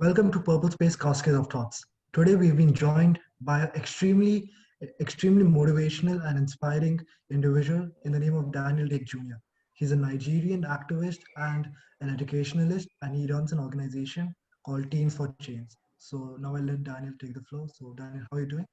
Welcome to Purple Space Cascade of Thoughts. Today we've been joined by an extremely motivational and inspiring individual in the name of Daniel Dake Jr. He's a Nigerian activist and an educationalist, and he runs an organization called Teens for Change. So now I'll let Daniel take the floor. So Daniel, how are you doing?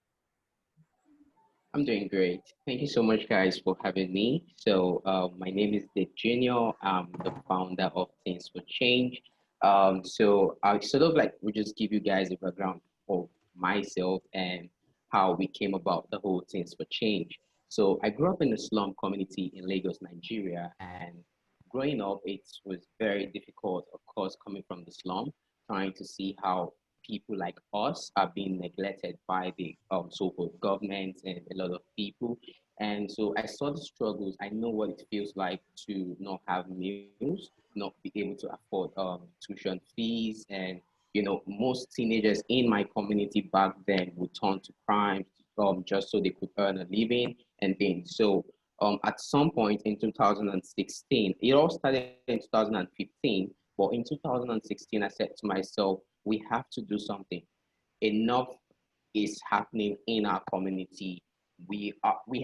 I'm doing great. Thank you so much, guys, for having me. My name is Dave Jr. I'm the founder of Things for Change. I sort of like will just give you guys a background of myself and how we came about the whole Things for Change. So I grew up in a slum community in Lagos, Nigeria, and growing up, it was very difficult, of course, coming from the slum, trying to see how people like us are being neglected by the so-called government and a lot of people. And so I saw the struggles. I know what it feels like to not have meals, not be able to afford tuition fees. And, most teenagers in my community back then would turn to crime just so they could earn a living and things. So at some point in 2016, it all started in 2015, but in 2016, I said to myself, we have to do something. Enough is happening in our community. We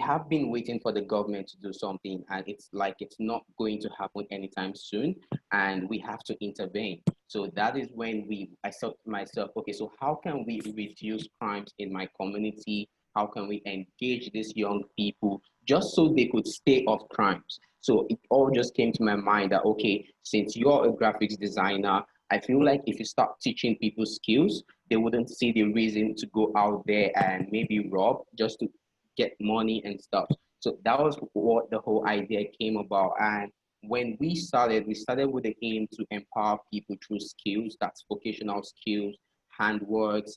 have been waiting for the government to do something, and it's like it's not going to happen anytime soon, and we have to intervene. So that is when I thought to myself, okay, so how can we reduce crimes in my community? How can we engage these young people just so they could stay off crimes? So it all just came to my mind that, okay, since you're a graphics designer, I feel like if you start teaching people skills, they wouldn't see the reason to go out there and maybe rob just to get money and stuff. So that was what the whole idea came about. And when we started with the aim to empower people through skills, that's vocational skills, handworks,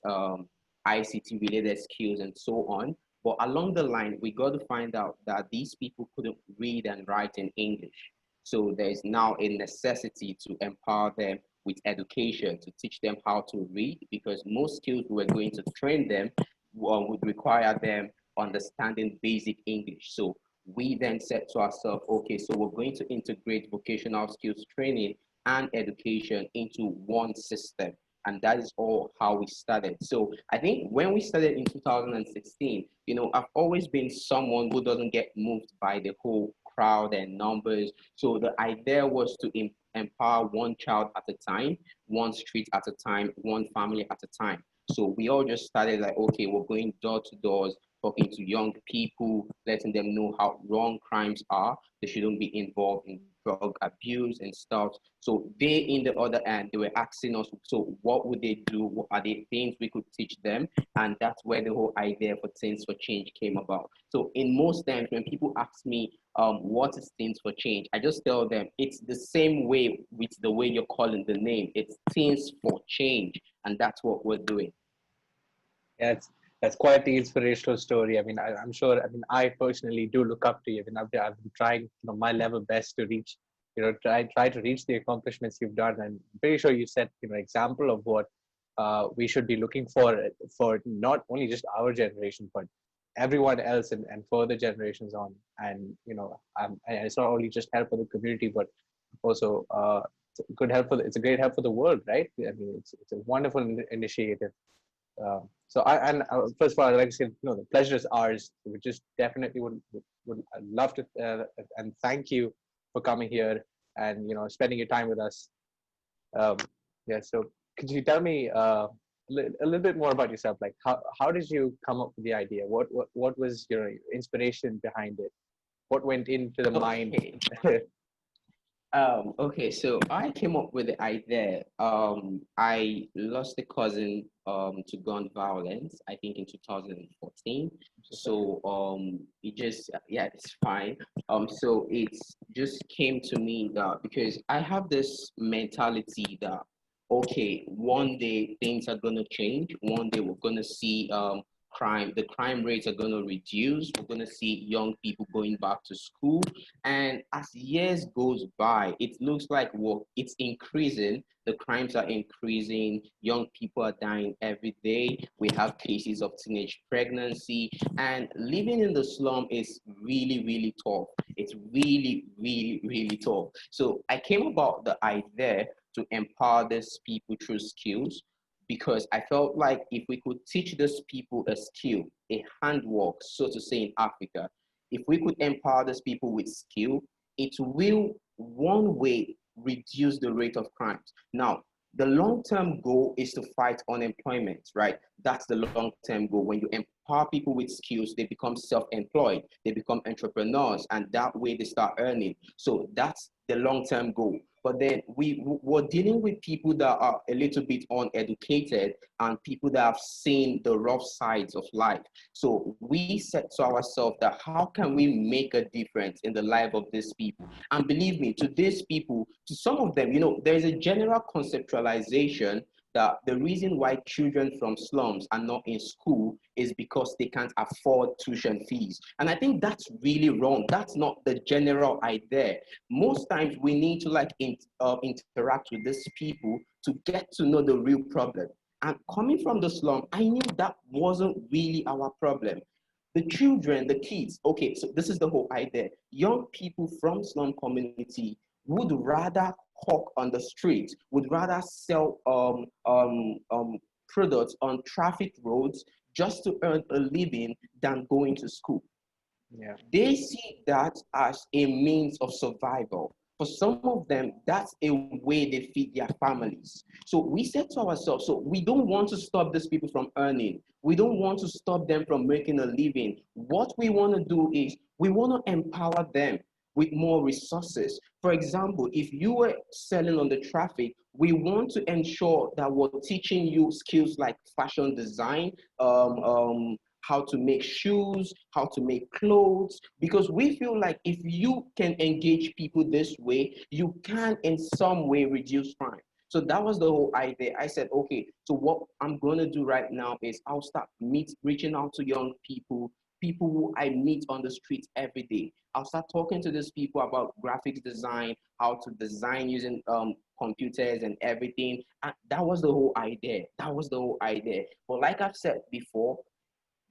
ICT related skills, and so on. But along the line, we got to find out that these people couldn't read and write in English. So there's now a necessity to empower them with education, to teach them how to read, because most skills we're going to train them would require them understanding basic English. So we then said to ourselves, okay, so we're going to integrate vocational skills training and education into one system. And that is all how we started. So I think when we started in 2016, I've always been someone who doesn't get moved by the whole crowd and numbers. So the idea was to empower one child at a time, one street at a time, one family at a time. So we all just started like, okay, we're going door to doors, talking to young people, letting them know how wrong crimes are. They shouldn't be involved in drug abuse and stuff. So they, in the other end, they were asking us, so what would they do? What are the things we could teach them? And that's where the whole idea for Teens for Change came about. So in most times when people ask me, what is Teens for Change? I just tell them it's the same way with the way you're calling the name. It's Teens for Change, and that's what we're doing. Yeah, that's quite the inspirational story. I mean, I'm sure. I mean, I personally do look up to you. I mean, I've been trying, my level best to reach, try to reach the accomplishments you've done. And I'm pretty sure you set, example of what we should be looking for not only just our generation, but everyone else and further generations on. And and it's not only just help for the community, but also it's a great help for the world, right? I mean, it's a wonderful initiative. First of all, I'd like to say, the pleasure is ours. We just definitely would love to and thank you for coming here and spending your time with us. Yeah. So could you tell me a little bit more about yourself? Like how did you come up with the idea? What was your inspiration behind it? What went into the mind? Okay, so I came up with the idea. I lost a cousin to gun violence, I think in 2014. So it just yeah, it's fine. So it just came to me that because I have this mentality that okay, one day things are gonna change. One day we're gonna see the crime rates are going to reduce. We're going to see young people going back to school. And as years goes by, it looks like it's increasing. The crimes are increasing. Young people are dying every day. We have cases of teenage pregnancy. And living in the slum is really, really tough. It's really, really, really tough. So I came about the idea to empower these people through skills, because I felt like if we could teach these people a skill, a handwork, so to say, in Africa, if we could empower these people with skill, it will one way reduce the rate of crimes. Now, the long-term goal is to fight unemployment, right? That's the long-term goal. When you empower people with skills, they become self-employed, they become entrepreneurs, and that way they start earning. So that's the long-term goal. But then we're dealing with people that are a little bit uneducated and people that have seen the rough sides of life. So we said to ourselves that how can we make a difference in the life of these people? And believe me, to these people, to some of them, there's a general conceptualization that the reason why children from slums are not in school is because they can't afford tuition fees. And I think that's really wrong. That's not the general idea. Most times we need to interact with these people to get to know the real problem. And coming from the slum, I knew that wasn't really our problem. The children, the kids, okay, so this is the whole idea. Young people from slum community would rather hawk on the street, would rather sell products on traffic roads just to earn a living than going to school. Yeah. They see that as a means of survival. For some of them, that's a way they feed their families. So we said to ourselves, so we don't want to stop these people from earning. We don't want to stop them from making a living. What we want to do is we want to empower them with more resources. For example, if you were selling on the traffic, we want to ensure that we're teaching you skills like fashion design, how to make shoes, how to make clothes, because we feel like if you can engage people this way, you can in some way reduce crime. So that was the whole idea. I said, okay, so what I'm going to do right now is I'll start reaching out to young people who I meet on the streets every day. I'll start talking to these people about graphics design, how to design using computers and everything. And that was the whole idea. That was the whole idea. But like I've said before,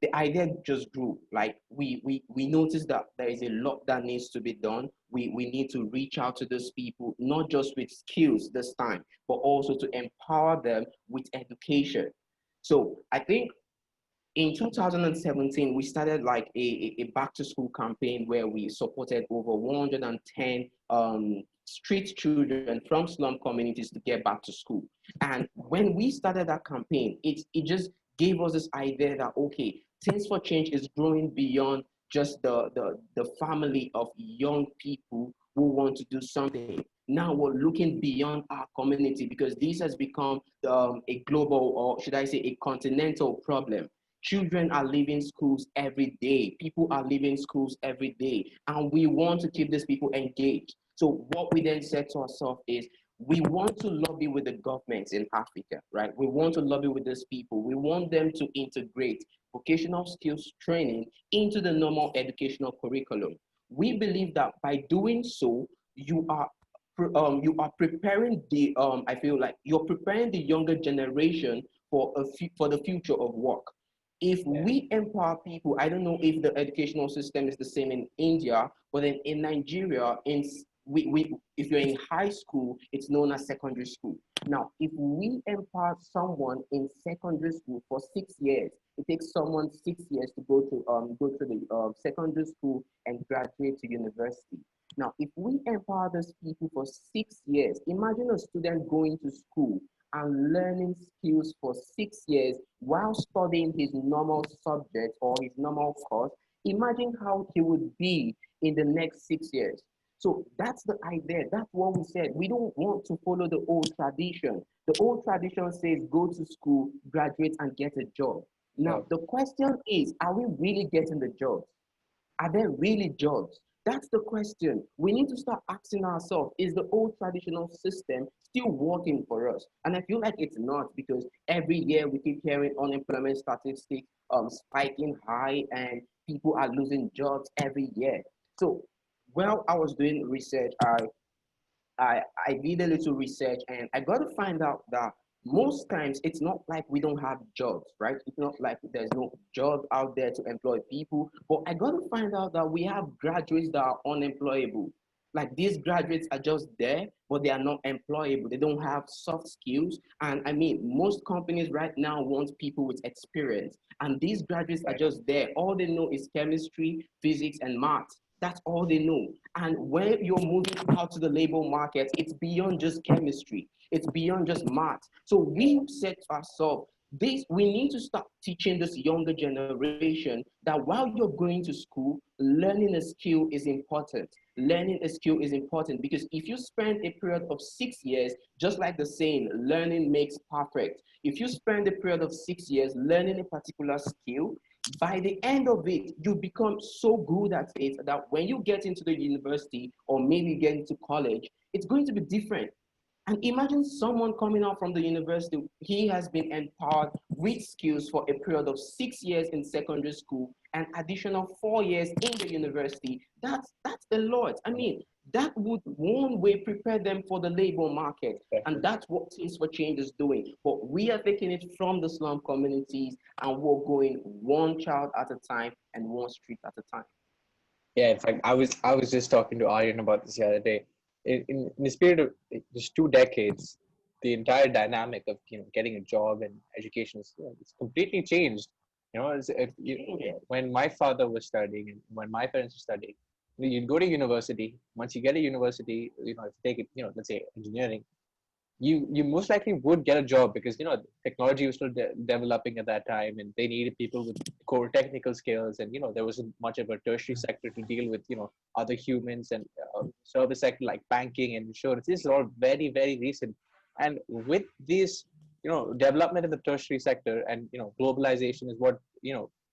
the idea just grew. Like we noticed that there is a lot that needs to be done. We need to reach out to those people, not just with skills this time, but also to empower them with education. So I think in 2017, we started like a back to school campaign where we supported over 110 street children from slum communities to get back to school. And when we started that campaign, it just gave us this idea that, okay, Teens for Change is growing beyond just the family of young people who want to do something. Now we're looking beyond our community because this has become a global, or should I say a continental problem. Children are leaving schools every day. People are leaving schools every day. And we want to keep these people engaged. So what we then said to ourselves is, we want to lobby with the governments in Africa, right? We want to lobby with these people. We want them to integrate vocational skills training into the normal educational curriculum. We believe that by doing so, you are preparing I feel like you're preparing the younger generation for the future of work. If we empower people, I don't know if the educational system is the same in India, but then in Nigeria, if you're in high school, it's known as secondary school. Now, if we empower someone in secondary school for 6 years, it takes someone 6 years to go to the secondary school and graduate to university. Now, if we empower those people for 6 years, imagine a student going to school and learning skills for 6 years while studying his normal subject or his normal course. Imagine how he would be in the next 6 years. So that's the idea. That's what we said. We don't want to follow the old tradition. The old tradition says go to school, graduate, and get a job. Now, the question is, are we really getting the jobs? Are there really jobs? That's the question. We need to start asking ourselves, is the old traditional system still working for us? And I feel like it's not, because every year we keep hearing unemployment statistics spiking high and people are losing jobs every year. So while I was doing research, I did a little research and I got to find out that most times it's not like we don't have jobs, right? It's not like there's no job out there to employ people, but I got to find out that we have graduates that are unemployable. Like these graduates are just there, but they are not employable. They don't have soft skills. And I mean, most companies right now want people with experience. And these graduates are Right. just there. All they know is chemistry, physics, and math. That's all they know. And when you're moving out to the labor market, it's beyond just chemistry. It's beyond just math. So we set ourselves this, we need to start teaching this younger generation that while you're going to school, learning a skill is important. Learning a skill is important because if you spend a period of 6 years, just like the saying, learning makes perfect. If you spend a period of 6 years learning a particular skill, by the end of it, you become so good at it that when you get into the university or maybe get into college, it's going to be different. And imagine someone coming out from the university, he has been empowered with skills for a period of 6 years in secondary school and additional 4 years in the university. That's a lot. I mean, that would one way prepare them for the labor market. And Definitely. that's what Teens for Change is doing. But we are taking it from the slum communities and we're going one child at a time and one street at a time. Yeah, in fact, I was just talking to Aryan about this the other day. In the spirit of just 2 decades, the entire dynamic of getting a job and education is it's completely changed. When my father was studying and when my parents were studying, you'd go to university. Once you get a university, if you take it, let's say engineering, you most likely would get a job because technology was still developing at that time and they needed people with core technical skills, and there wasn't much of a tertiary sector to deal with other humans, and service sector like banking and insurance. This is all very, very recent, and with this development in the tertiary sector, and globalization is what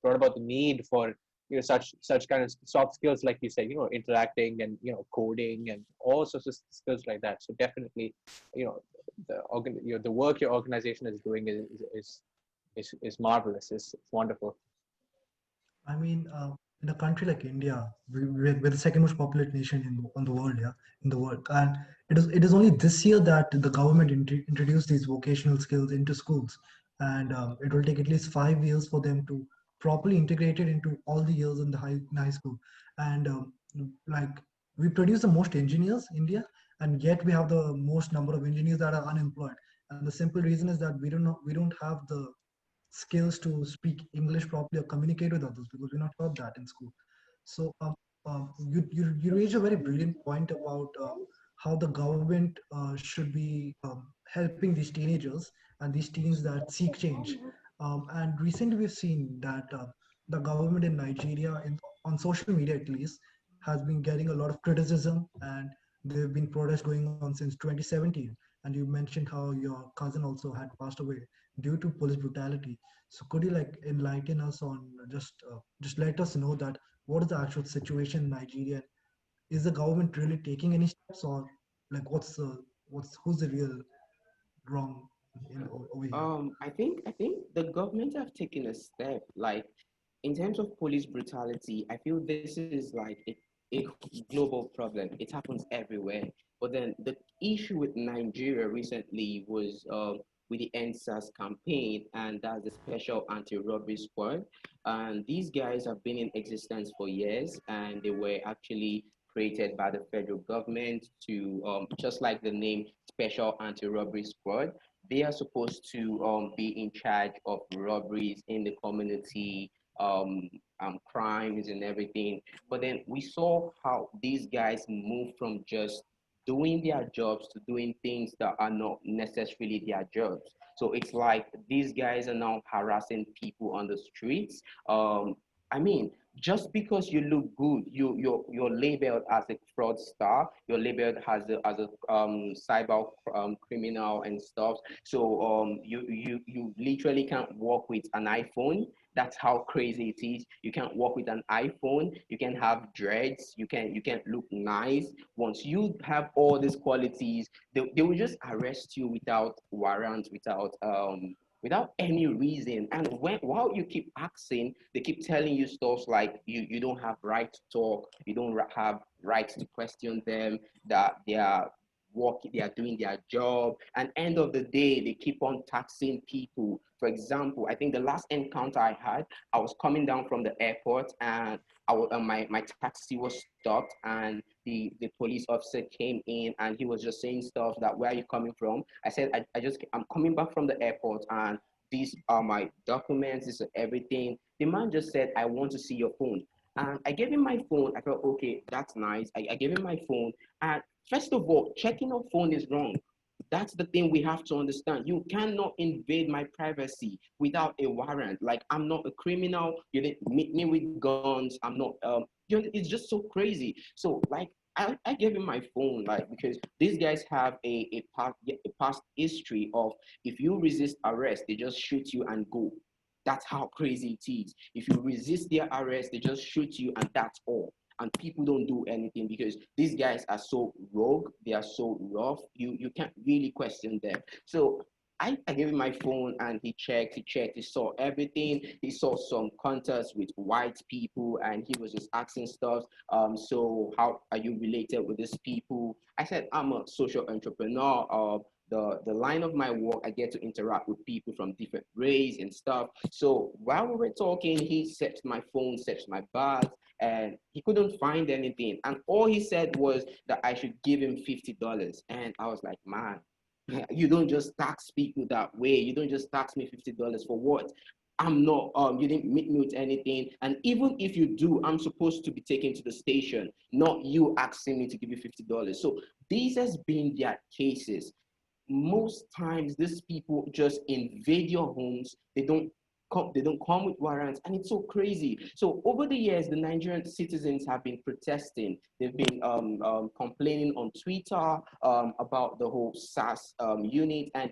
brought about the need for such kind of soft skills, like you said, interacting and coding and all sorts of skills like that. So definitely, you know the work your organization is doing is marvelous. It's wonderful. I mean, in a country like India, we're the second most populated nation on the world, yeah, in the world, and it is only this year that the government introduced these vocational skills into schools, and it will take at least 5 years for them to properly integrate it into all the years in the high school, and like we produce the most engineers in India, and yet we have the most number of engineers that are unemployed, and the simple reason is that we don't have the skills to speak English properly or communicate with others because we're not taught that in school. So you raise a very brilliant point about how the government should be helping these teenagers and these teens that seek change. And recently we've seen that the government in Nigeria, on social media at least, has been getting a lot of criticism, and there have been protests going on since 2017. And you mentioned how your cousin also had passed away due to police brutality. So could you like enlighten us on just let us know that what is the actual situation in Nigeria? Is the government really taking any steps, or like what's who's the real wrong over here? I think the government have taken a step. Like in terms of police brutality, I feel this is like a global problem. It happens everywhere. But then the issue with Nigeria recently was with the ENDSARS campaign, and that's the Special Anti-Robbery Squad. And these guys have been in existence for years, and they were actually created by the federal government to, just like the name Special Anti-Robbery Squad, they are supposed to be in charge of robberies in the community, um, crimes and everything. But then we saw how these guys move from just doing their jobs to doing things that are not necessarily their jobs. So it's like these guys are now harassing people on the streets. I mean, just because you look good, you're labeled as a fraudster, you're labeled as a cyber criminal and stuff. So you literally can't walk with an iPhone. That's how crazy it is. You can't walk with an iPhone. You can have dreads. You can look nice. Once you have all these qualities, they will just arrest you without warrant, without any reason. And while you keep asking, they keep telling you stuff like you don't have right to talk, you don't have right to question them, that they are working, they are doing their job. And end of the day, they keep on taxing people. For example, I think the last encounter I had, I was coming down from the airport and my taxi was stopped, and the police officer came in, and he was just saying stuff that, where are you coming from? I said, I'm coming back from the airport, and these are my documents, this is everything. The man just said, I want to see your phone. And I gave him my phone. I thought, okay, that's nice. I gave him my phone. And first of all, checking a phone is wrong. That's the thing we have to understand. You cannot invade my privacy without a warrant. Like, I'm not a criminal. You didn't meet me with guns. I'm not. It's just so crazy. So like, I gave him my phone, like, because these guys have a past history of, if you resist arrest, they just shoot you and go. That's how crazy it is. If you resist their arrest, they just shoot you and that's all. And people don't do anything because these guys are so rogue, they are so rough, you can't really question them. So I gave him my phone, and he saw everything. He saw some contacts with white people, and he was just asking stuff. So how are you related with these people? I said, I'm a social entrepreneur. The line of my work, I get to interact with people from different race and stuff. So while we were talking, he searched my phone, searched my bags, and he couldn't find anything. And all he said was that I should give him $50. And I was like, man, you don't just tax people that way. You don't just tax me $50 for what? I'm not, you didn't meet me with anything. And even if you do, I'm supposed to be taken to the station, not you asking me to give you $50. So these has been their cases. Most times these people just invade your homes. They don't come with warrants, and it's so crazy. So over the years, the Nigerian citizens have been protesting. They've been complaining on Twitter about the whole SARS unit, and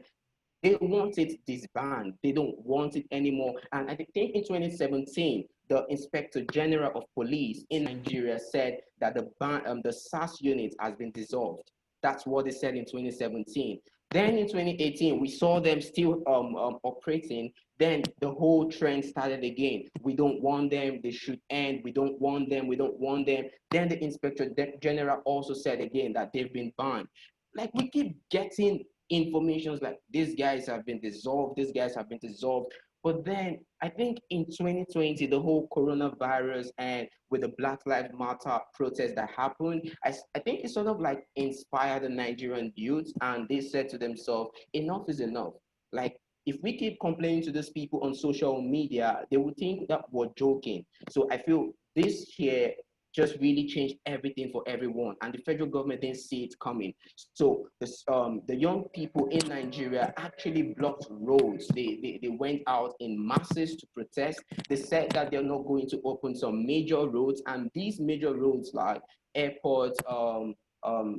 they want it disbanded. They don't want it anymore. And I think in 2017, the Inspector General of Police in Nigeria said that the SARS unit has been dissolved. That's what they said in 2017. Then in 2018, we saw them still operating. Then the whole trend started again. We don't want them. They should end. We don't want them. We don't want them. Then the Inspector General also said again that they've been banned. Like, we keep getting informations like, these guys have been dissolved. These guys have been dissolved. But then I think in 2020, the whole coronavirus and with the Black Lives Matter protest that happened, I think it sort of like inspired the Nigerian youth, and they said to themselves, enough is enough. Like, if we keep complaining to these people on social media, they will think that we're joking. So I feel this here just really changed everything for everyone, and the federal government didn't see it coming. So the young people in Nigeria actually blocked roads. They went out in masses to protest. They said that they're not going to open some major roads, and these major roads like airports,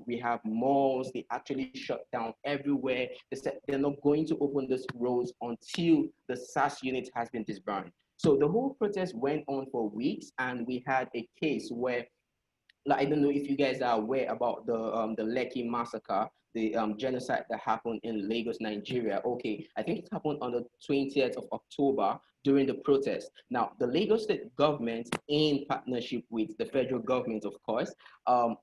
we have malls, they actually shut down everywhere. They said they're not going to open these roads until the SARS unit has been disbanded. So the whole protest went on for weeks, and we had a case where, like, I don't know if you guys are aware about the Lekki massacre, the genocide that happened in Lagos, Nigeria. Okay, I think it happened on the 20th of October during the protest. Now, the Lagos state government, in partnership with the federal government, of course,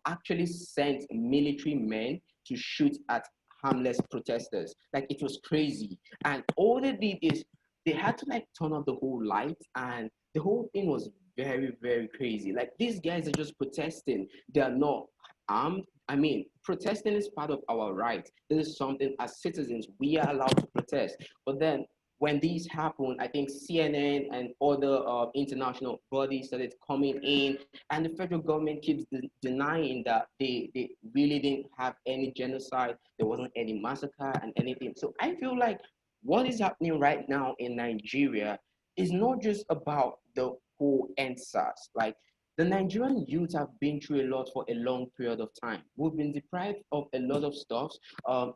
actually sent military men to shoot at harmless protesters. Like, it was crazy. And all they did is they had to like turn off the whole light, and the whole thing was very, very crazy. Like, these guys are just protesting. They are not armed. I mean, protesting is part of our right. This is something as citizens we are allowed to protest. But then when these happen, I think CNN and other international bodies started coming in, and the federal government keeps denying that they really didn't have any genocide. There wasn't any massacre and anything. So I feel like what is happening right now in Nigeria is not just about the whole ENDSARS. Like, the Nigerian youth have been through a lot for a long period of time. We've been deprived of a lot of stuff.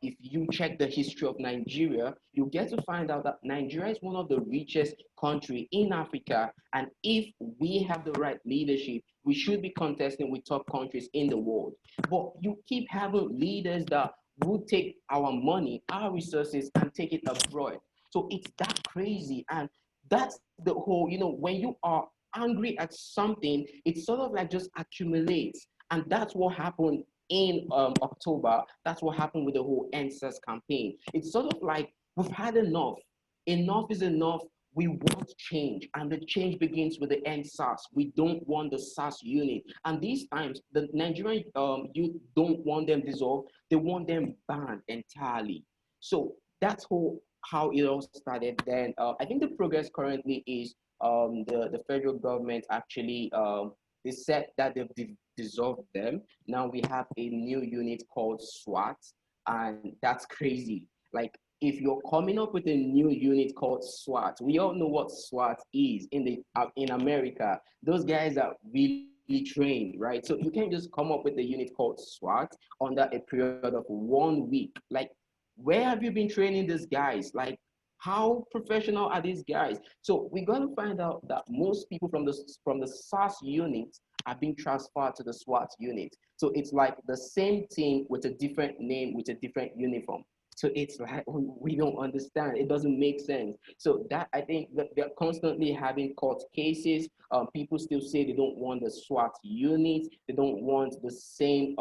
If you check the history of Nigeria, you get to find out that Nigeria is one of the richest country in Africa. And if we have the right leadership, we should be contesting with top countries in the world. But you keep having leaders that will take our money, our resources, and take it abroad. So it's that crazy. And that's the whole, when you are angry at something, it sort of like just accumulates. And that's what happened in October. That's what happened with the whole ENDSARS campaign. It's sort of like, we've had enough. Enough is enough. we want change, and the change begins with the ENDSARS. We don't want the SARS unit. And these times, the Nigerian youth don't want them dissolved. They want them banned entirely. So that's how it all started. Then I think the progress currently is the federal government actually they said that they've dissolved them. Now we have a new unit called SWAT, and that's crazy. Like, if you're coming up with a new unit called SWAT, we all know what SWAT is in America. Those guys are really trained, right? So you can't just come up with a unit called SWAT under a period of 1 week. Like, where have you been training these guys? Like, how professional are these guys? So we're going to find out that most people from the SARS unit are being transferred to the SWAT unit. So it's like the same team with a different name with a different uniform. So it's like we don't understand. It doesn't make sense. So that, I think that they're constantly having court cases. People still say they don't want the SWAT unit. They don't want the same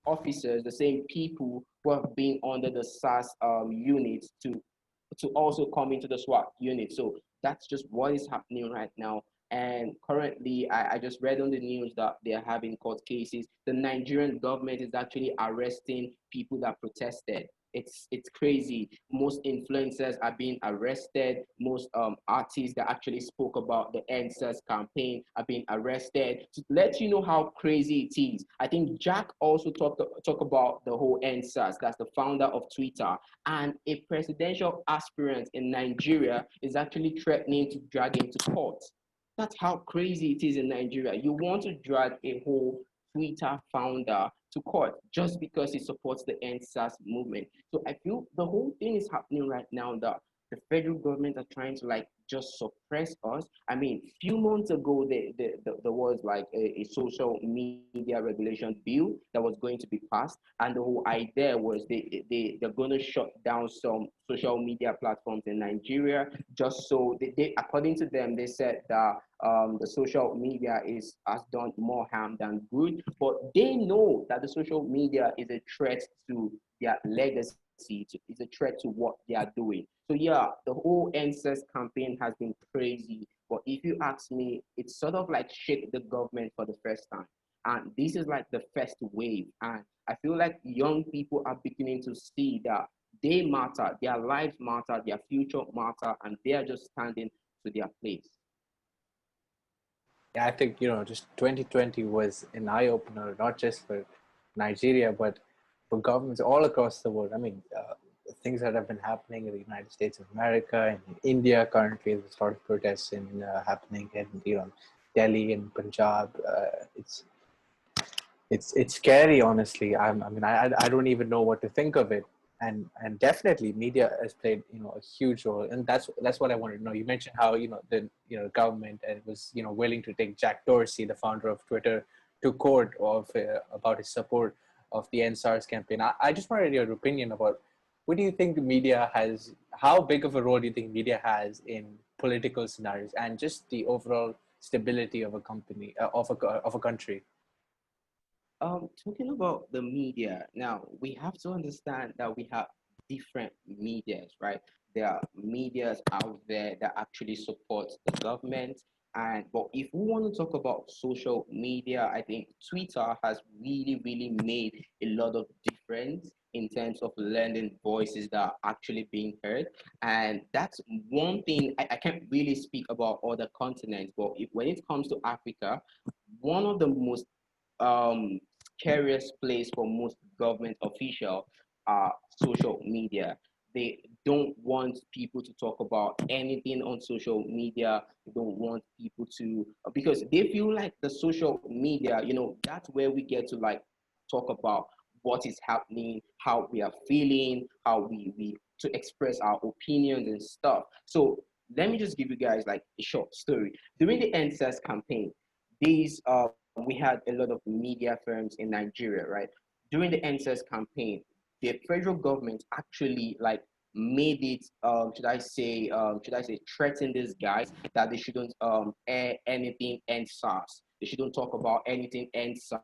officers, the same people who have been under the SARS unit to also come into the SWAT unit. So that's just what is happening right now. And currently, I just read on the news that they are having court cases. The Nigerian government is actually arresting people that protested. It's crazy. Most influencers are being arrested. Most artists that actually spoke about the ENDSARS campaign are being arrested. To let you know how crazy it is, I think Jack also talk about the whole ENDSARS. That's the founder of Twitter, and a presidential aspirant in Nigeria is actually threatening to drag him to court. That's how crazy it is in Nigeria. You want to drag a whole Twitter founder to court just because he supports the ENDSARS movement. So I feel the whole thing is happening right now that the federal government are trying to like just suppress us. I mean, few months ago, there was like a social media regulation bill that was going to be passed, and the whole idea was they're going to shut down some social media platforms in Nigeria, just so according to them, they said that the social media has done more harm than good, but they know that the social media is a threat to their legacy, it's a threat to what they are doing. So yeah, the whole NSS campaign has been crazy, but if you ask me, it's sort of like shake the government for the first time. And this is like the first wave. And I feel like young people are beginning to see that they matter, their lives matter, their future matter, and they are just standing to their place. Yeah, I think, just 2020 was an eye opener, not just for Nigeria, but for governments all across the world. I mean, things that have been happening in the United States of America and in India currently, there's a lot of protests happening in, Delhi and Punjab. It's scary, honestly. I don't even know what to think of it. And definitely media has played a huge role, and that's what I wanted to know. You mentioned how the government was willing to take Jack Dorsey, the founder of Twitter, to court about his support of the ENDSARS campaign. I just wanted your opinion about what do you think the media has, how big of a role do you think media has in political scenarios and just the overall stability of a company of a country. Talking about the media, now we have to understand that we have different medias, right? There are medias out there that actually support the government. And but if we want to talk about social media, I think Twitter has really, really made a lot of difference in terms of lending voices that are actually being heard. And that's one thing I can't really speak about other continents, but when it comes to Africa, one of the most um, scariest place for most government officials are social media. They don't want people to talk about anything on social media. They don't want people to, because they feel like the social media, that's where we get to like talk about what is happening, how we are feeling, how we to express our opinions and stuff. So let me just give you guys like a short story. During the NSAS campaign, we had a lot of media firms in Nigeria, right? During the NSAS campaign, the federal government actually like made it should I say threaten these guys that they shouldn't air anything NSARS. They shouldn't talk about anything NSARS.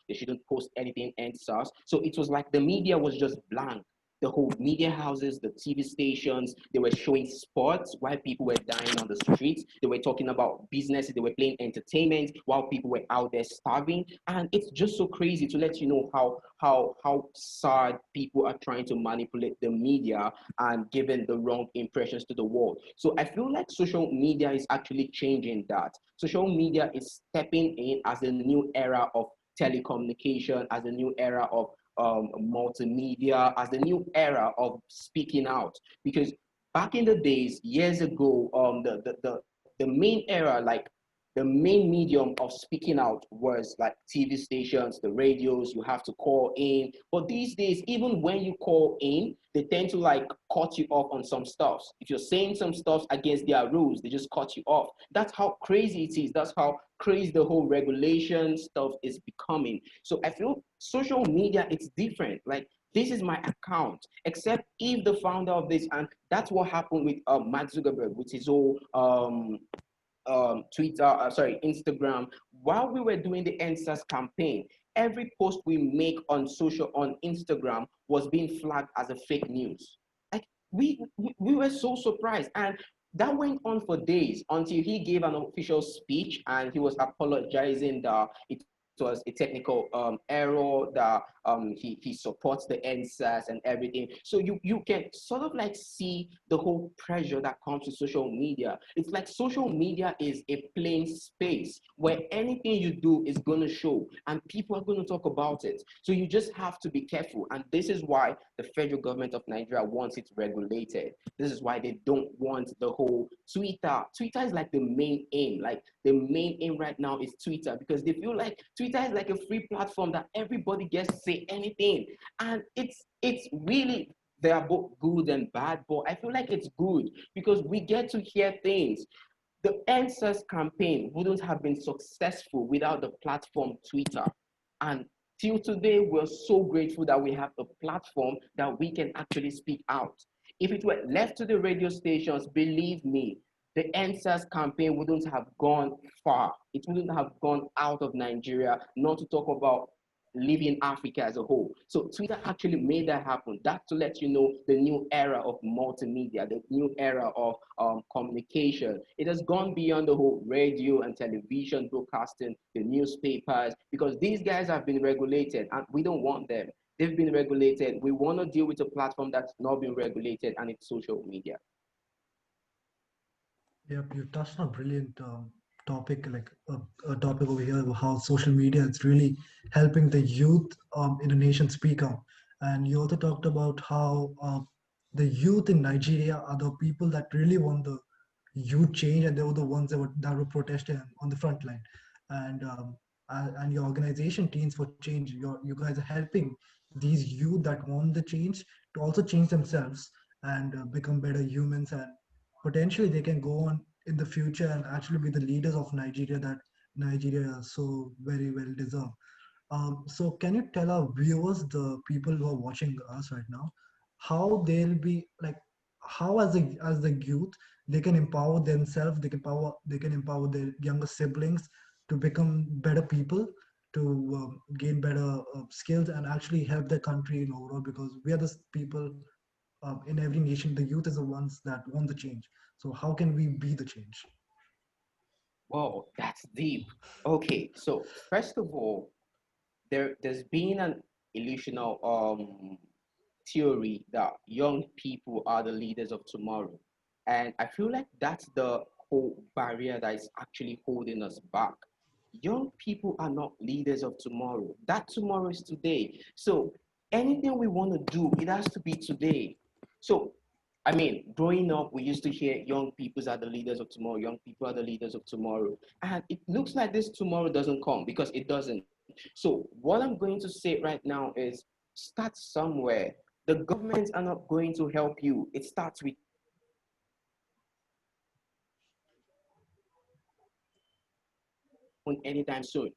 They shouldn't post anything NSARS. So it was like the media was just blank. the whole media houses, the TV stations, they were showing sports while people were dying on the streets. They were talking about businesses, they were playing entertainment while people were out there starving. And it's just so crazy to let you know how sad people are trying to manipulate the media and giving the wrong impressions to the world. So I feel like social media is actually changing that. Social media is stepping in as a new era of telecommunication, as a new era of multimedia, as a new era of speaking out. Because back in the days, years ago, the main era, like the main medium of speaking out was like TV stations, the radios, you have to call in. But these days, even when you call in, they tend to like cut you off on some stuff. If you're saying some stuff against their rules, they just cut you off. That's how crazy it is. That's how crazy the whole regulation stuff is becoming. So I feel social media, it's different. Like this is my account, except if the founder of this, and that's what happened with Mark Zuckerberg, with his whole Twitter, sorry, Instagram. While we were doing the ENDSARS campaign, every post we make on Instagram was being flagged as a fake news. Like we were so surprised, and that went on for days until he gave an official speech and he was apologizing that it was a technical error, that he supports the NSAS and everything. So you can sort of like see the whole pressure that comes to social media. It's like social media is a plain space where anything you do is going to show and people are going to talk about it. So you just have to be careful. And this is why the federal government of Nigeria wants it regulated. This is why they don't want the whole Twitter. Twitter is like the main aim. Like the main aim right now is Twitter, because they feel like Twitter is like a free platform that everybody gets to say anything. And it's really, they are both good and bad, but I feel like it's good because we get to hear things. The ENDSARS campaign wouldn't have been successful without the platform Twitter. And till today, we're so grateful that we have a platform that we can actually speak out. If it were left to the radio stations, believe me, the ENDSARS campaign wouldn't have gone far. It wouldn't have gone out of Nigeria, not to talk about leaving Africa as a whole. So Twitter actually made that happen. That's to let you know the new era of multimedia, the new era of communication. It has gone beyond the whole radio and television broadcasting, the newspapers, because these guys have been regulated and we don't want them. They've been regulated. We want to deal with a platform that's not been regulated, and it's social media. Yep, you touched on a brilliant topic, like a topic over here, how social media is really helping the youth in the nation speak out. And you also talked about how the youth in Nigeria are the people that really want the youth change, and they were the ones that were protesting on the front line. And and your organization, Teens for Change, you guys are helping these youth that want the change to also change themselves and become better humans, and potentially they can go on in the future and actually be the leaders of Nigeria that Nigeria so very well deserve. So can you tell our viewers, the people who are watching us right now, how they'll be like, how as the youth they can empower themselves, they can empower their younger siblings to become better people, to gain better skills and actually help their country in overall, because we are the people in every nation. The youth is the ones that want the change. So how can we be the change? Whoa, that's deep. Okay, so first of all, there's been an illusional theory that young people are the leaders of tomorrow. And I feel like that's the whole barrier that is actually holding us back. Young people are not leaders of tomorrow. That tomorrow is today. So anything we want to do, it has to be today. So I mean, growing up, we used to hear young people are the leaders of tomorrow, young people are the leaders of tomorrow. And it looks like this tomorrow doesn't come because it doesn't. So what I'm going to say right now is start somewhere. The governments are not going to help you. It starts with you. And anytime soon,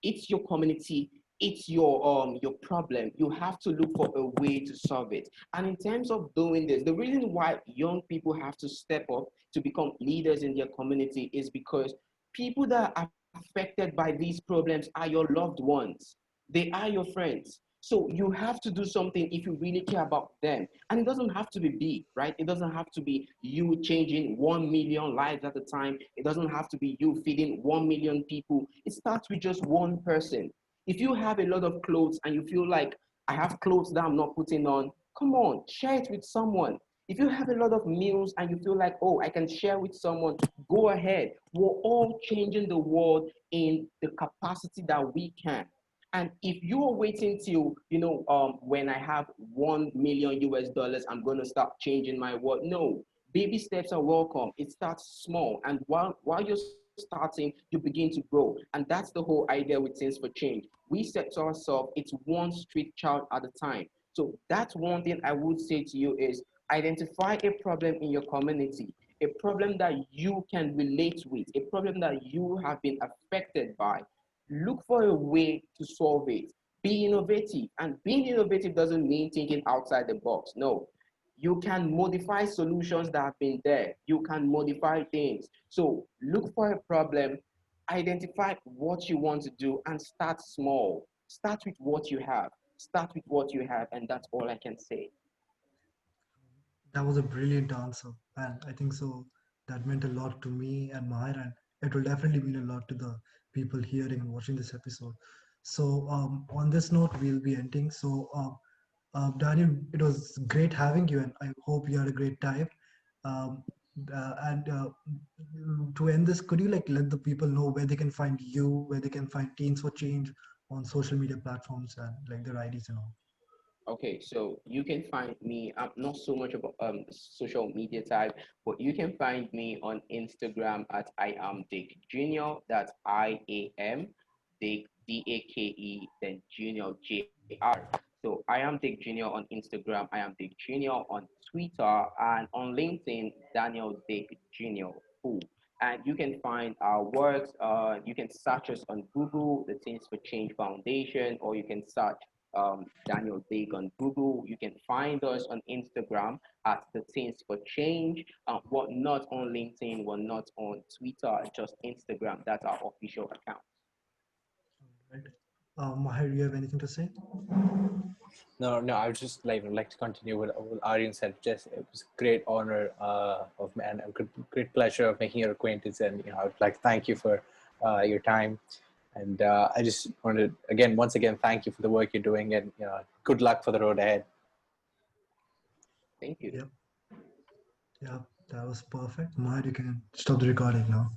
it's your community, it's your your problem. You have to look for a way to solve it. And in terms of doing this, the reason why young people have to step up to become leaders in their community is because people that are affected by these problems are your loved ones. They are your friends. So you have to do something if you really care about them. And it doesn't have to be big, right? It doesn't have to be you changing 1 million lives at a time. It doesn't have to be you feeding 1 million people. It starts with just one person. If you have a lot of clothes and you feel like, I have clothes that I'm not putting on, come on, share it with someone. If you have a lot of meals and you feel like, oh, I can share with someone, go ahead. We're all changing the world in the capacity that we can. And if you are waiting till, when I have 1 million US dollars, I'm going to start changing my world. No, baby steps are welcome. It starts small. And while you're starting, you begin to grow. And that's the whole idea with Teens for Change. We set to ourselves, it's one street child at a time. So that's one thing I would say to you is identify a problem in your community, a problem that you can relate with, a problem that you have been affected by. Look for a way to solve it. Be innovative. And being innovative doesn't mean thinking outside the box. No. You can modify solutions that have been there. You can modify things. So look for a problem, identify what you want to do, and start small. Start with what you have. Start with what you have, and that's all I can say. That was a brilliant answer, and I think so. That meant a lot to me and Mahir, and it will definitely mean a lot to the people hearing and watching this episode. So, on this note, we'll be ending. So, Daniel, it was great having you, and I hope you had a great time. Um, and To end this, could you like let the people know where they can find you, where they can find Teens for Change on social media platforms, and like their IDs and all? Okay, so you can find me. I'm not so much about social media type, but you can find me on Instagram at I am Dake Jr. That's IAM Dake Dake, then Junior JR. So I am Dake Jr. on Instagram. I am Dake Jr. on Twitter and on LinkedIn. Daniel Dake Jr. Full. And you can find our works. You can search us on Google, the Teens for Change Foundation, or you can search Daniel Dake on Google. You can find us on Instagram at the Teens for Change. We're not on LinkedIn, we're not on Twitter, just Instagram. That's our official account. Right. Mahir, you have anything to say? No, no, I would just like to continue what Aryan said. Just it was a great honor of and a great pleasure of making your acquaintance, and I would like to thank you for your time. And I just wanted once again, thank you for the work you're doing, and good luck for the road ahead. Thank you. Yep. Yeah, that was perfect. Mahir, you can stop the recording now.